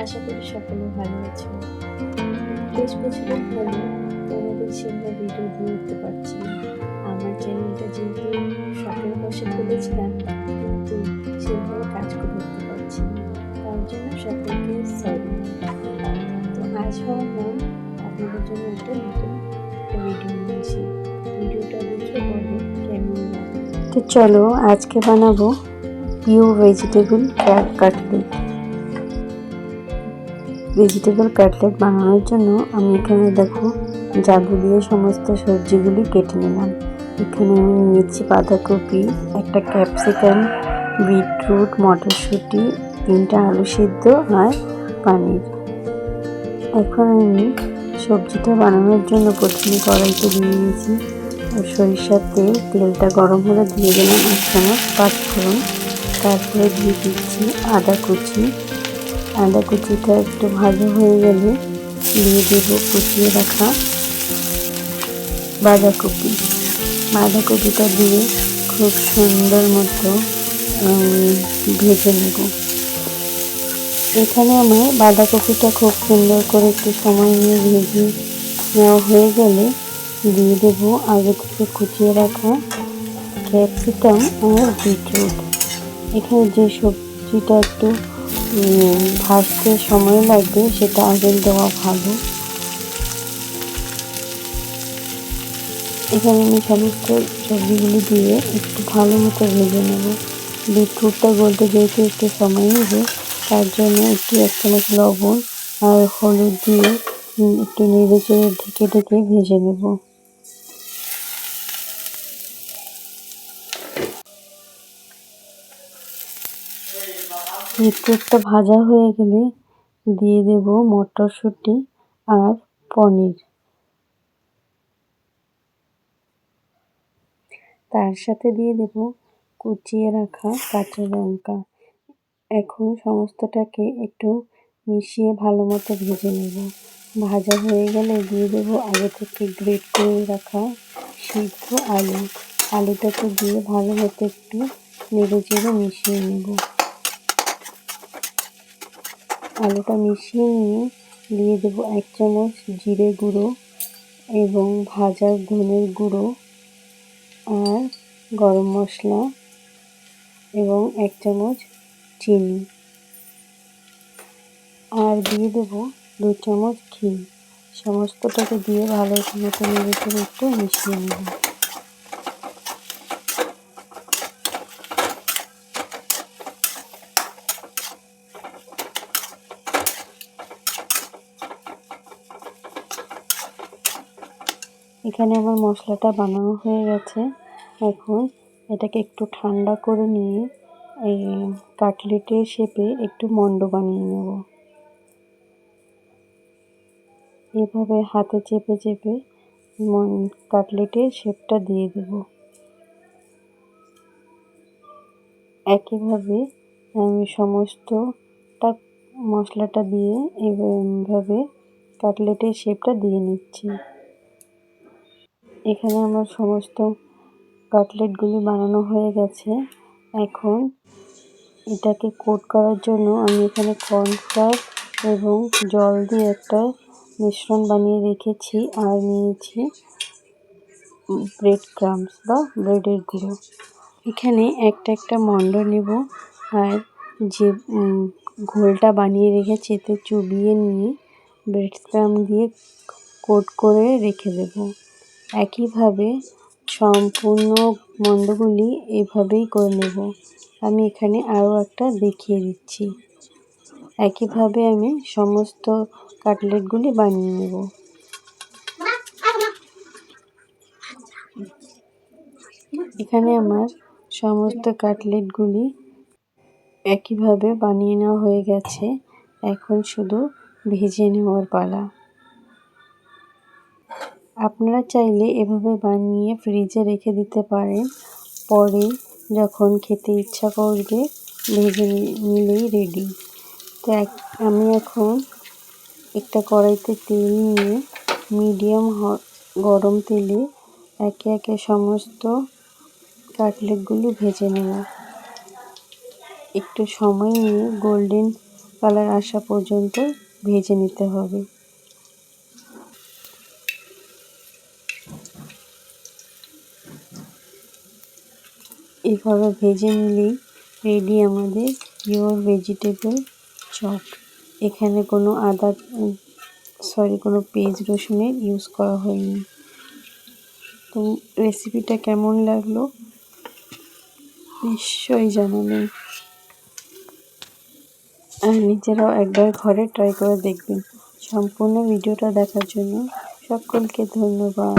আশা করি সকলে ভালো আছো। বেশ কিছুদিন হলো তোমাদের সেভাবে ভিডিও দিয়ে উঠতে পারছি না। আমার চ্যানেলটা যেহেতু শখের বশে খুলেছিলাম, কিন্তু সেভাবে কাজ করে উঠতে পারছি না, তার জন্য সকলকে সরি। তো আজ ভাবলাম আপনাদের জন্য একটা নতুন ভিডিও নিয়ে আসি। ভিডিওটা দেখে বলো কেমন লাগে। তো চলো আজকে বানাবো pure vegetable cutlet. Vegetable cutlet বানানোর জন্য আমি এখানে দেখো যাবতীয় সমস্ত সবজিগুলি কেটে নিলাম। এখানে আমি নিয়েছি বাঁধাকপি, একটা ক্যাপসিকাম, বিটরুট, মটরশুঁটি, 3টা আলু সিদ্ধ আর পনির। এখন আমি সবজিটা বানানোর জন্য প্রথমে কড়াইতে দিয়ে দিয়েছি সরিষার তেল। তেলটা গরম হলে দিয়ে দিলাম 1 চামচ পাঁচফোড়ন। তারপরে দিয়ে দিচ্ছি আদা কুচি। আদা কুচিটা একটু ভাজা হয়ে গেলে দিয়ে দেব কুচিয়ে রাখা বাঁধাকপিটা দিয়ে খুব সুন্দর মতো ভেজে নেব। এখানে আমার বাঁধাকপিটা খুব সুন্দর করে একটু সময় নিয়ে ভেজে নেওয়া হয়ে গেলে দিয়ে দেব আগে থেকে কুচিয়ে রাখা ক্যাপসিকাম আর বিটরুট। এখানে যে সবজিটা একটু ভাজতে সময় লাগবে সেটা আগে দেওয়া ভালো। এখানে আমি সমস্ত সবজিগুলি দিয়ে একটু ভালো মতো ভেজে নেব। বিটরুটটা গলতে যেহেতু একটু সময় নেবে, তার জন্য একটু 1 চামচ লবণ আর হলুদ দিয়ে একটু নেড়ে চেড়ে ঢেকে ঢেকে ভেজে নেব। বিটরুটটা ভাজা হয়ে গেলে দিয়ে দেব মটরশুঁটি আর পনির। তার সাথে দিয়ে দেব কুচিয়ে রাখা কাঁচা লঙ্কা। এখন সমস্তটাকে একটু মিশিয়ে ভালো মতো ভেজে নেব। ভাজা হয়ে গেলে দিয়ে দেব আগে থেকে গ্রেট করে রাখা সিদ্ধ আলুটাকে দিয়ে ভালো মতো একটু নেড়ে চেড়ে মিশিয়ে নেব। আলুটা মিশিয়ে নিয়ে দিয়ে দেব 1 চামচ জিরে গুঁড়ো এবং ভাজা ধনের গুঁড়ো আর গরম মশলা এবং 1 চামচ চিনি আর দিয়ে দেব 2 চামচ ঘি। সমস্তটাকে দিয়ে ভালো মতো নেড়ে চেড়ে একটু মিশিয়ে নেব। এখানে আমার মশলাটা বানানো হয়ে গেছে। এখন এটাকে একটু ঠান্ডা করে নিয়ে এই কাটলেটের শেপে একটু মন্ড বানিয়ে নেব। এভাবে হাতে চেপে চেপে কাটলেটের শেপটা দিয়ে দেব। একইভাবে আমি সমস্তটা মশলাটা দিয়ে এইভাবে কাটলেটের শেপটা দিয়ে নিচ্ছি। এখানে আমার সমস্ত কাটলেটগুলি বানানো হয়ে গেছে। এখন এটাকে কোট করার জন্য আমি এখানে কর্নফ্লাওয়ার এবং জল দিয়ে একটা মিশ্রণ বানিয়ে রেখেছি আর নিয়েছি ব্রেড ক্রাম্বস বা ব্রেডের গুঁড়ো। এখানে একটা মন্ড নেব আর যে ঘোলটা বানিয়ে রেখেছি এতে চুবিয়ে নিয়ে ব্রেড ক্রাম্ব দিয়ে কোট করে রেখে দেব। একইভাবে সম্পূর্ণ মন্ডগুলি এভাবেই করে নেব। আমি এখানে আরও একটা দেখিয়ে দিচ্ছি। একইভাবে আমি সমস্ত কাটলেটগুলি বানিয়ে নেব। এখানে আমার সমস্ত কাটলেটগুলি একইভাবে বানিয়ে নেওয়া হয়ে গেছে। এখন শুধু ভেজে নেওয়ার পালা। আপনারা চাইলে এভাবে বানিয়ে ফ্রিজে রেখে দিতে পারেন। পরে যখন খেতে ইচ্ছা করবে ভেজে নিলেই রেডি। তো আমি এখন একটা কড়াইতে তেল নিয়ে মিডিয়াম গরম তেলে একে একে সমস্ত কাটলেটগুলি ভেজে নেব। একটু সময় নিয়ে গোল্ডেন কালার আসা পর্যন্ত ভেজে নিতে হবে। এভাবে ভেজে নিলেই রেডি আমাদের পিওর ভেজিটেবল চপ। এখানে কোনো কোনো পেঁয়াজ রসুনের ইউজ করা হয়নি। তো রেসিপিটা কেমন লাগলো নিশ্চয়ই জানাবেন, আর নিজেরাও একবার ঘরে ট্রাই করে দেখবেন। সম্পূর্ণ ভিডিওটা দেখার জন্য সকলকে ধন্যবাদ।